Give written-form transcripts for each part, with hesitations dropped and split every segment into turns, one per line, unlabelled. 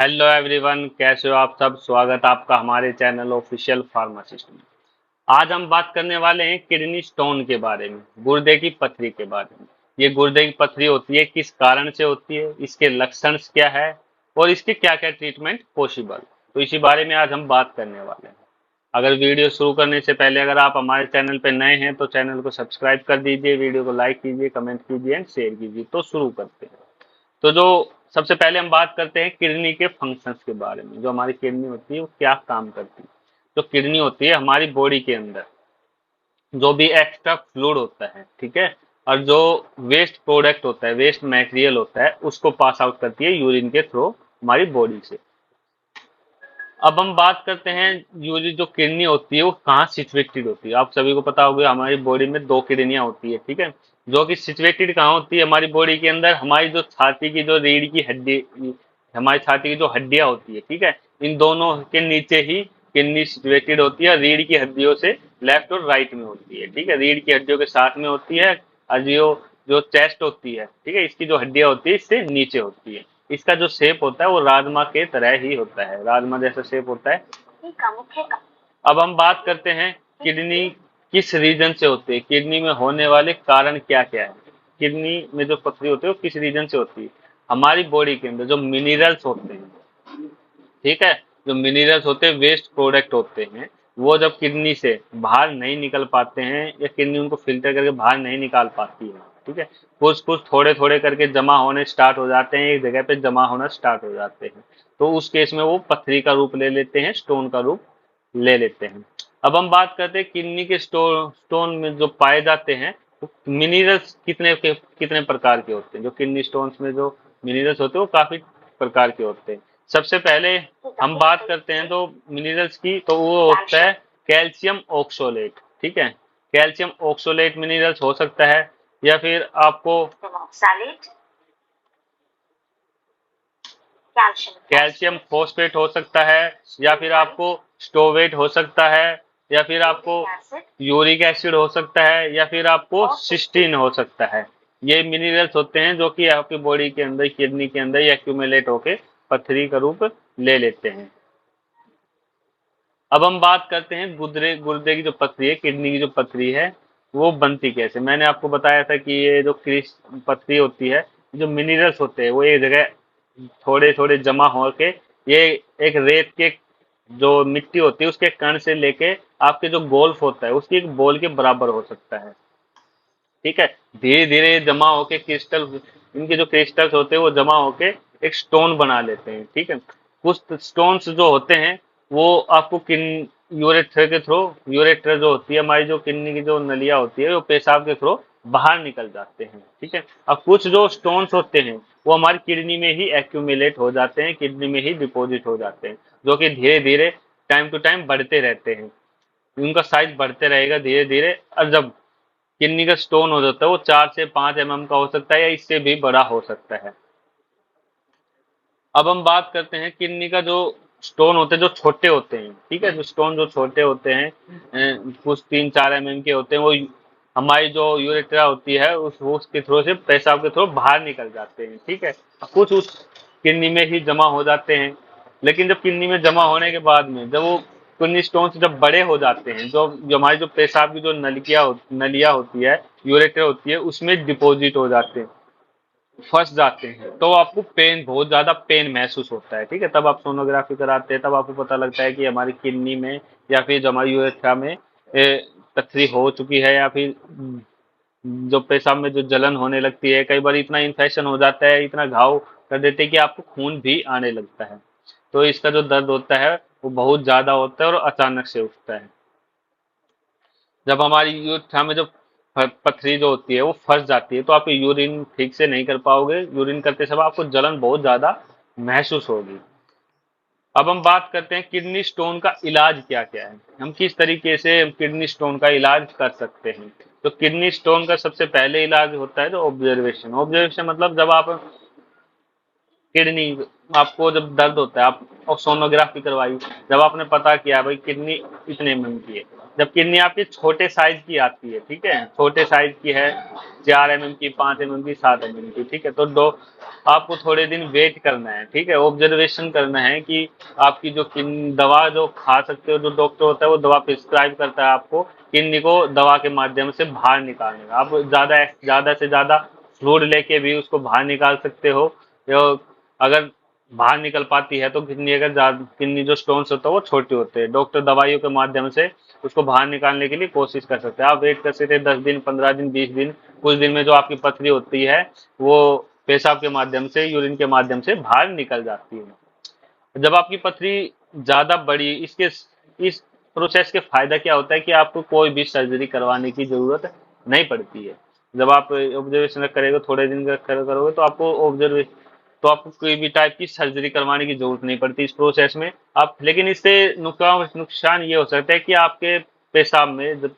Hello everyone, कैसे हो आप सब। स्वागत है आपका हमारे चैनल ऑफिशियल फार्मासिस्ट में। आज हम बात करने वाले हैं किडनी स्टोन के बारे में, गुर्दे की पथरी के बारे में। ये गुर्दे की पथरी होती है, किस कारण से होती है, इसके लक्षण क्या है और इसके क्या क्या ट्रीटमेंट पॉसिबल, तो इसी बारे में आज हम बात करने वाले हैं। अगर वीडियो शुरू करने से पहले अगर आप हमारे चैनल पर नए हैं तो चैनल को सब्सक्राइब कर दीजिए, वीडियो को लाइक कीजिए, कमेंट कीजिए एंड शेयर कीजिए। तो शुरू करते हैं। तो जो सबसे पहले हम बात करते हैं किडनी के फंक्शंस के बारे में। जो हमारी किडनी होती है वो क्या काम करती है। जो किडनी होती है हमारी बॉडी के अंदर जो भी एक्स्ट्रा फ्लूइड होता है, ठीक है, और जो वेस्ट प्रोडक्ट होता है, वेस्ट मटेरियल होता है, उसको पास आउट करती है यूरिन के थ्रू हमारी बॉडी से। अब हम बात करते हैं यूरिन जो किडनी होती है वो कहाँ सिचुएटेड होती है। आप सभी को पता होगा हमारी बॉडी में दो किडनियां होती है, ठीक है, जो कि सिचुएटेड कहाँ होती है हमारी बॉडी के अंदर। हमारी जो छाती की जो रीढ़ की हड्डी, हमारी छाती की जो हड्डियां होती है, ठीक है, इन दोनों के नीचे ही किडनी सिचुएटेड होती है। रीढ़ की हड्डियों से लेफ्ट और राइट में होती है, ठीक है, रीढ़ की हड्डियों के साथ में होती है। और जो जो चेस्ट होती है, ठीक है, इसकी जो हड्डियां होती है इससे नीचे होती है। इसका जो शेप होता है वो राजमा के तरह ही होता है, राजमा जैसा शेप होता है। अब हम बात करते हैं किडनी किस रीजन से होती है, किडनी में होने वाले कारण क्या क्या है। किडनी में जो पथरी होती है वो किस रीजन से होती है। हमारी बॉडी के अंदर जो मिनरल्स होते हैं, ठीक है, जो मिनरल्स होते हैं, वेस्ट प्रोडक्ट होते हैं, वो जब किडनी से बाहर नहीं निकल पाते हैं या किडनी उनको फिल्टर करके बाहर नहीं निकाल पाती है, ठीक है, कुछ कुछ थोड़े थोड़े करके जमा होने स्टार्ट हो जाते हैं, एक जगह पे जमा होना स्टार्ट हो जाते हैं। तो उस केस में वो पथरी का रूप ले लेते हैं, स्टोन का रूप ले लेते हैं। अब हम बात करते हैं किडनी के स्टोन में जो पाए जाते हैं मिनरल्स कितने प्रकार के होते हैं। जो किडनी स्टोन्स में जो मिनरल्स होते हैं वो काफी प्रकार के होते हैं। सबसे पहले हम बात करते हैं तो मिनरल्स की, तो वो होता है कैल्शियम ऑक्सोलेट, ठीक है, कैल्शियम ऑक्सोलेट मिनरल्स हो सकता है, या फिर आपको कैल्शियम फॉस्फेट हो सकता है, या फिर आपको स्टोवेट हो सकता है, या फिर आपको यूरिक एसिड हो सकता है, या फिर आपको सिस्टीन हो सकता है। ये मिनरल्स होते हैं जो कि आपकी बॉडी के अंदर, किडनी के अंदर एक्यूमुलेट होके पथरी का रूप ले लेते हैं। अब हम बात करते हैं गुर्दे गुर्दे की जो पथरी है, किडनी की जो पथरी है वो बनती कैसे। मैंने आपको बताया था कि ये जो पथरी होती है, जो मिनरल्स होते हैं वो एक जगह थोड़े थोड़े जमा होके, ये एक रेत के जो मिट्टी होती है उसके कण से लेके आपके जो गोल्फ होता है उसकी एक बॉल के बराबर हो सकता है, ठीक है। धीरे धीरे जमा होके क्रिस्टल, इनके जो क्रिस्टल्स होते हैं वो जमा होके एक स्टोन बना लेते हैं, ठीक है। कुछ स्टोन्स जो होते हैं वो आपको किन यूरेथ्रा के थ्रू, यूरेथ्रा जो होती है हमारी जो किडनी की जो नलियां होती है वो पेशाब के थ्रू बाहर निकल जाते हैं, ठीक है। अब कुछ जो स्टोन्स होते हैं वो हमारी किडनी में ही एक्यूमुलेट हो जाते हैं, किडनी में ही डिपॉजिट हो जाते हैं, जो कि धीरे धीरे टाइम टू टाइम बढ़ते रहते हैं। उनका साइज बढ़ते रहेगा धीरे धीरे, और जब किडनी का स्टोन हो जाता है वो 4 से 5 mm का हो सकता है या इससे भी बड़ा हो सकता है। अब हम बात करते हैं किडनी का जो स्टोन होते हैं जो छोटे होते हैं, ठीक है, जो स्टोन जो छोटे होते हैं, कुछ 3-4 mm के होते हैं, वो हमारी जो यूरेथ्रा होती है उसके थ्रू से पेशाब के थ्रू बाहर निकल जाते हैं, ठीक है। कुछ उस किडनी में ही जमा हो जाते हैं। लेकिन जब किडनी में जमा होने के बाद में जब वो किडनी स्टोन जब बड़े हो जाते हैं, जो हमारी जो पेशाब की जो नलिया होती है, यूरेथ्रा होती है, उसमें डिपॉजिट हो जाते हैं, फंस जाते हैं, तो आपको पेन, बहुत ज्यादा पेन महसूस होता है, ठीक है। तब आप सोनोग्राफी कराते हैं, तब आपको पता लगता है कि हमारी किडनी में या फिर जो हमारी यूरेथ्रा में पथरी हो चुकी है, या फिर जो पेशाब में जो जलन होने लगती है, कई बार इतना इन्फेक्शन हो जाता है, इतना घाव कर देते हैं कि आपको खून भी आने लगता है। तो इसका जो दर्द होता है वो बहुत ज्यादा होता है और अचानक से उठता है। जब हमारी यूरेथ्रा में जो पथरी जो होती है वो फंस जाती है तो आप यूरिन ठीक से नहीं कर पाओगे, यूरिन करते समय आपको जलन बहुत ज्यादा महसूस होगी। अब हम बात करते हैं किडनी स्टोन का इलाज क्या क्या है, हम किस तरीके से हम किडनी स्टोन का इलाज कर सकते हैं। तो किडनी स्टोन का सबसे पहले इलाज होता है जो ऑब्जर्वेशन। ऑब्जर्वेशन मतलब जब आप किडनी, आपको जब दर्द होता है आप और सोनोग्राफी करवाई, जब आपने पता किया भाई किडनी इतने एमएम की है, जब किडनी आपकी छोटे साइज की आती है, ठीक है, छोटे साइज की है, 4 एमएम की, 5 एमएम की, 7 एमएम की, ठीक है, तो दो आपको थोड़े दिन वेट करना है, ठीक है, ऑब्जर्वेशन करना है कि आपकी जो किडनी दवा जो खा सकते हो, जो डॉक्टर होता है वो दवा प्रिस्क्राइब करता है आपको किडनी को दवा के माध्यम से बाहर निकालने का। आप ज्यादा से ज्यादा फ्लूइड लेके भी उसको बाहर निकाल सकते हो, या अगर बाहर निकल पाती है तो किडनी, अगर किडनी जो स्टोन्स होता है वो छोटे होते हैं, डॉक्टर दवाइयों के माध्यम से उसको बाहर निकालने के लिए कोशिश कर सकते हैं। आप वेट कर सकते हैं 10 दिन, 15 दिन, 20 दिन, कुछ दिन में जो आपकी पथरी होती है वो पेशाब के माध्यम से, यूरिन के माध्यम से बाहर निकल जाती है। जब आपकी पथरी ज्यादा बड़ी, इसके इस प्रोसेस के फायदा क्या होता है कि आपको कोई भी सर्जरी करवाने की जरूरत नहीं पड़ती है। जब आप ऑब्जर्वेशन करेंगे, थोड़े दिन का करोगे तो आपको आपको कोई भी टाइप की सर्जरी करवाने की जरूरत नहीं पड़ती इस प्रोसेस में। आप लेकिन इससे नुकसान ये हो सकता है कि आपके पेशाब में जब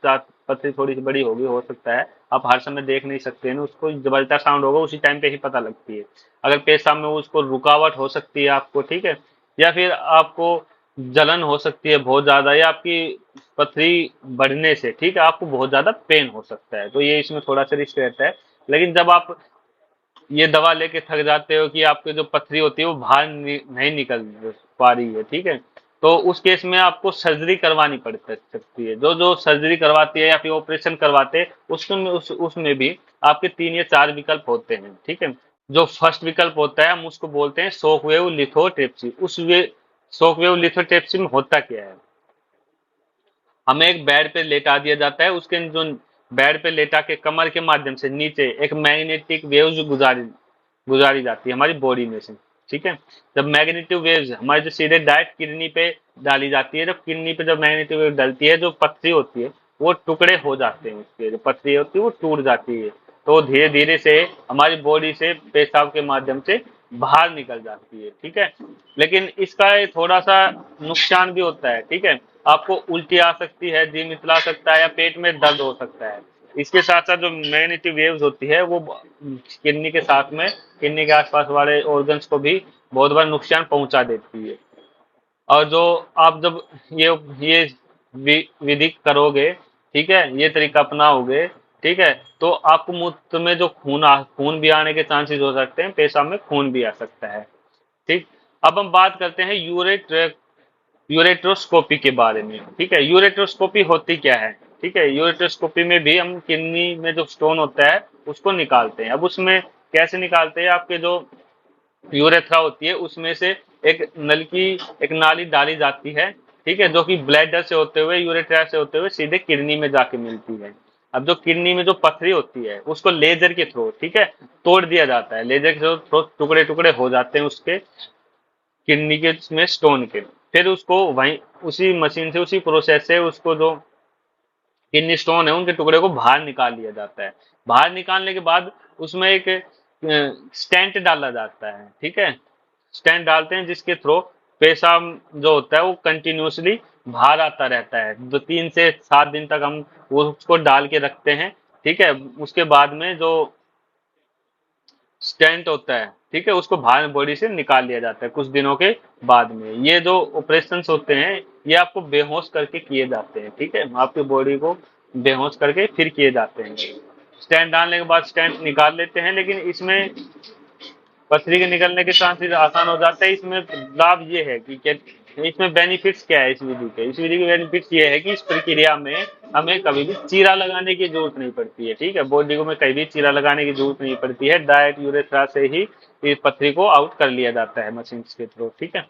पथरी थोड़ी सी बड़ी होगी, हो सकता है आप हर समय देख नहीं सकते हैं उसको, जब अल्ट्रासाउंड होगा उसी टाइम पे ही पता लगती है। अगर पेशाब में उसको रुकावट हो सकती है आपको, ठीक है, या फिर आपको जलन हो सकती है बहुत ज्यादा, या आपकी पथरी बढ़ने से, ठीक है, आपको बहुत ज्यादा पेन हो सकता है, तो ये इसमें थोड़ा सा रिस्क रहता है। लेकिन जब आप ये दवा लेके थक जाते हो कि आपकी जो पथरी होती है वो बाहर नहीं निकल पा रही है, ठीक है, तो उस केस में आपको सर्जरी करवानी पड़ सकती है। जो जो सर्जरी करवाती है या फिर ऑपरेशन करवाते हैं उसमें भी आपके 3 या 4 विकल्प होते हैं, ठीक है। जो फर्स्ट विकल्प होता है हम उसको बोलते हैं शॉकवेव लिथोट्रिप्सी। शॉकवेव लिथोट्रिप्सी में होता क्या है, हमें एक बेड पे लेटा दिया जाता है, उसके जो बेड पे लेटा के कमर के माध्यम से नीचे एक मैग्नेटिक वेव्स गुजारी गुजारी जाती है हमारी बॉडी में से, ठीक है। जब मैग्नेटिक वेव्स हमारे जो सीधे डायरेक्ट किडनी पे डाली जाती है, जब किडनी पे जब मैग्नेटिक वेव डलती है, जो पथरी होती है वो टुकड़े हो जाते हैं, उसके जो पथरी होती है वो टूट जाती है, तो धीरे धीरे से हमारी बॉडी से पेशाब के माध्यम से बाहर निकल जाती है, ठीक है। लेकिन इसका थोड़ा सा नुकसान भी होता है, ठीक है, आपको उल्टी आ सकती है, जी मितला सकता है, या पेट में दर्द हो सकता है। इसके साथ साथ जो मैग्नेटिक वेव्स होती है वो किडनी के साथ में, किडनी के आसपास वाले ऑर्गन्स को भी बहुत बार नुकसान पहुंचा देती है। और जो आप जब ये ये विधि करोगे, ठीक है, ये तरीका अपनाओगे, ठीक है, तो आपको मूत्र में जो खून भी आने के चांसेस हो सकते हैं, पेशाब में खून भी आ सकता है, ठीक। अब हम बात करते हैं यूरेट्रोस्कोपी के बारे में, ठीक है। यूरेट्रोस्कोपी होती क्या है, ठीक है, यूरेट्रोस्कोपी में भी हम किडनी में जो स्टोन होता है उसको निकालते हैं। अब उसमें कैसे निकालते हैं, आपके जो यूरेथ्रा होती है उसमें से एक एक नाली डाली जाती है, ठीक है, जो कि ब्लैडर से होते हुए, यूरेथ्रा से होते हुए सीधे किडनी में जाके मिलती है। अब जो किडनी में जो पथरी होती है उसको लेजर के थ्रू, ठीक है, तोड़ दिया जाता है, लेजर के थ्रू टुकड़े टुकड़े हो जाते हैं उसके किडनी के में स्टोन के। फिर उसको वहीं उसी मशीन से, उसी प्रोसेस से उसको जो किडनी स्टोन है उनके टुकड़े को बाहर निकाल लिया जाता है। बाहर निकालने के बाद उसमें एक स्टेंट डाला जाता है, ठीक है, स्टेंट डालते हैं जिसके थ्रू पेशाब जो होता है वो कंटिन्यूसली बाहर आता रहता है। 3 से 7 दिन तक हम वो उसको डाल के रखते हैं, ठीक है। उसके बाद में जो स्टेंट होता है, ठीक है, उसको बाहर बॉडी से निकाल लिया जाता है कुछ दिनों के बाद में। ये जो ऑपरेशंस होते हैं ये आपको बेहोश करके किए जाते हैं, ठीक है, आपकी बॉडी को बेहोश करके फिर किए जाते हैं। स्टेंट डालने के बाद स्टेंट निकाल लेते हैं, लेकिन इसमें पथरी के निकलने के चांसेस आसान हो जाते हैं। इसमें लाभ ये है कि इसमें बेनिफिट्स क्या है इस विधि के, इस विधि के बेनिफिट्स ये है कि इस प्रक्रिया में हमें कभी भी चीरा लगाने की जरूरत नहीं पड़ती है, ठीक है, बॉडी को में कहीं भी चीरा लगाने की जरूरत नहीं पड़ती है, डायरेक्ट यूरेथ्रा से ही इस पथरी को आउट कर लिया जाता है मशीन के थ्रू, ठीक है।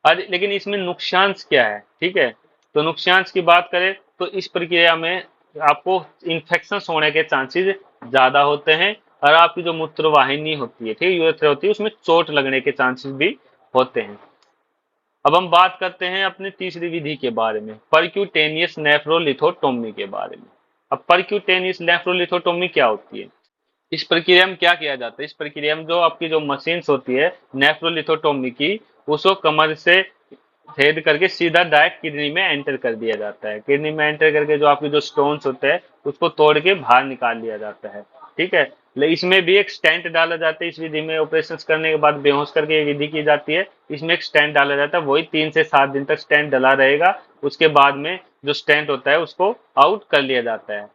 और लेकिन इसमें नुकसान क्या है, ठीक है, तो नुकसान की बात करें तो इस प्रक्रिया में आपको इन्फेक्शन होने के चांसेस ज्यादा होते हैं, और आपकी जो मूत्र वाहिनी होती है, ठीक है, यूरेथ्रा होती है, उसमें चोट लगने के चांसेस भी होते हैं। अब हम बात करते हैं अपनी तीसरी विधि के बारे में, परक्यूटेनियस नेफ्रोलिथोटोमी के बारे में। अब परक्यूटेनियस नेफ्रोलिथोटोमी क्या होती है, इस प्रक्रिया में क्या किया जाता है, इस प्रक्रिया में जो आपकी जो मशीन्स होती है नेफ्रोलिथोटोमी की, उसको कमर से छेद करके सीधा डायरेक्ट किडनी में एंटर कर दिया जाता है। किडनी में एंटर करके जो आपके जो स्टोन्स होते हैं उसको तोड़ के बाहर निकाल लिया जाता है। ठीक है। इसमें भी एक स्टेंट डाला जाता है, इस विधि में ऑपरेशन करने के बाद बेहोश करके ये विधि की जाती है। इसमें एक स्टेंट डाला जाता है, वही 3 से 7 दिन तक स्टेंट डला रहेगा। उसके बाद में जो स्टेंट होता है उसको आउट कर लिया जाता है।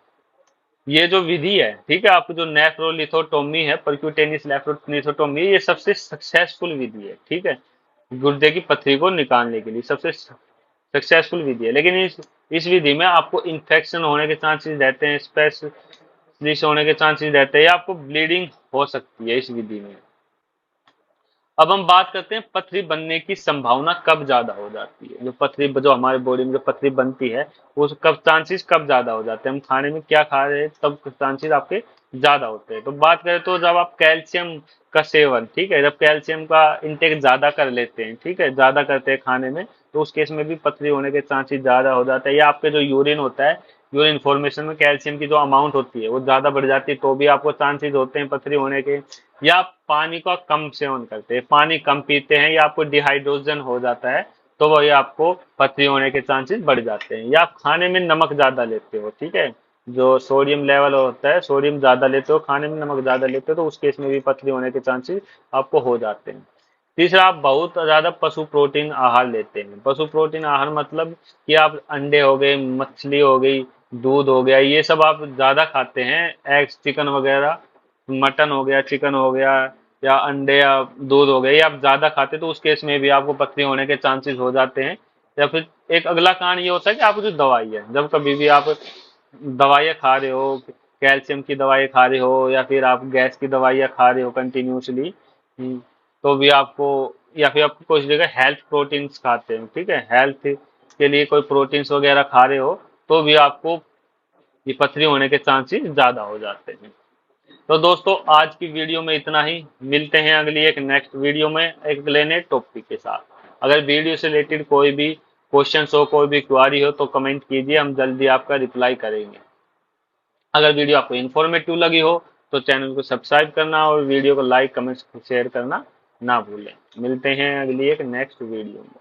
ये जो विधि है, ठीक है, आपको जो नेफ्रोलिथोटोमी है, परक्यूटेनियस नेफ्रोलिथोटोमी, ये सबसे सक्सेसफुल विधि है, ठीक है, गुर्दे की पथरी को निकालने के लिए सबसे सक्सेसफुल विधि है। लेकिन इस विधि में आपको इन्फेक्शन होने के चांसेस रहते हैं, स्पेशलिस्ट होने के चांसेस रहते हैं, या आपको ब्लीडिंग हो सकती है इस विधि में। अब हम बात करते हैं पथरी बनने की संभावना कब ज्यादा हो जाती है। जो पथरी, जो हमारे बॉडी में जो पथरी बनती है, वो कब चांसेस कब ज्यादा हो जाते हैं, हम खाने में क्या खा रहे हैं तब चांसेस आपके ज्यादा होते हैं। तो बात करें तो जब आप कैल्शियम का सेवन, ठीक है, जब कैल्शियम का इंटेक ज्यादा कर लेते हैं, ठीक है, ज्यादा करते हैं खाने में, तो उस केस में भी पथरी होने के चांसेस ज्यादा हो जाता है। या आपके जो यूरिन होता है, यूरिन फॉर्मेशन में कैल्शियम की जो अमाउंट होती है वो ज्यादा बढ़ जाती है, तो भी आपको चांसेस होते हैं पथरी होने के। या आप पानी का कम सेवन करते हैं, पानी कम पीते हैं, या आपको डिहाइड्रोजन हो जाता है, तो वही आपको पथरी होने के चांसेस बढ़ जाते हैं। या आप खाने में नमक ज्यादा लेते हो, ठीक है, जो सोडियम लेवल होता है, सोडियम ज्यादा लेते हो, खाने में नमक ज्यादा लेते हो, तो उस केस में भी पथरी होने के चांसेस आपको हो जाते हैं। तीसरा, आप बहुत ज्यादा पशु प्रोटीन आहार लेते हैं। पशु प्रोटीन आहार मतलब कि आप अंडे हो गए, मछली हो गई, दूध हो गया, ये सब आप ज्यादा खाते हैं, एग्स, चिकन वगैरह, मटन हो गया, चिकन हो गया, या अंडे या दूध हो गया, ये आप ज्यादा खाते हैं, तो उस केस में भी आपको पथरी होने के चांसेस हो जाते हैं। या फिर एक अगला कारण ये होता है कि आप जो दवाई है, जब कभी भी आप दवाइयाँ खा रहे हो, कैल्शियम की दवाई खा रहे हो, या फिर आप गैस की दवाइयाँ खा रहे हो कंटिन्यूसली, तो भी आपको, या फिर आप कुछ जगह हेल्थ प्रोटीन्स खाते हो, ठीक है, हेल्थ के लिए कोई प्रोटीन्स वगैरह खा रहे हो, तो भी आपको ये पथरी होने के चांसेस ज्यादा हो जाते हैं। तो दोस्तों, आज की वीडियो में इतना ही। मिलते हैं अगली एक नेक्स्ट वीडियो में एक अगले नए टॉपिक के साथ। अगर वीडियो से रिलेटेड कोई भी क्वेश्चन हो, कोई भी क्वारी हो, तो कमेंट कीजिए, हम जल्दी आपका रिप्लाई करेंगे। अगर वीडियो आपको इन्फॉर्मेटिव लगी हो तो चैनल को सब्सक्राइब करना और वीडियो को लाइक, कमेंट, शेयर करना ना भूलें। मिलते हैं अगली एक नेक्स्ट वीडियो में।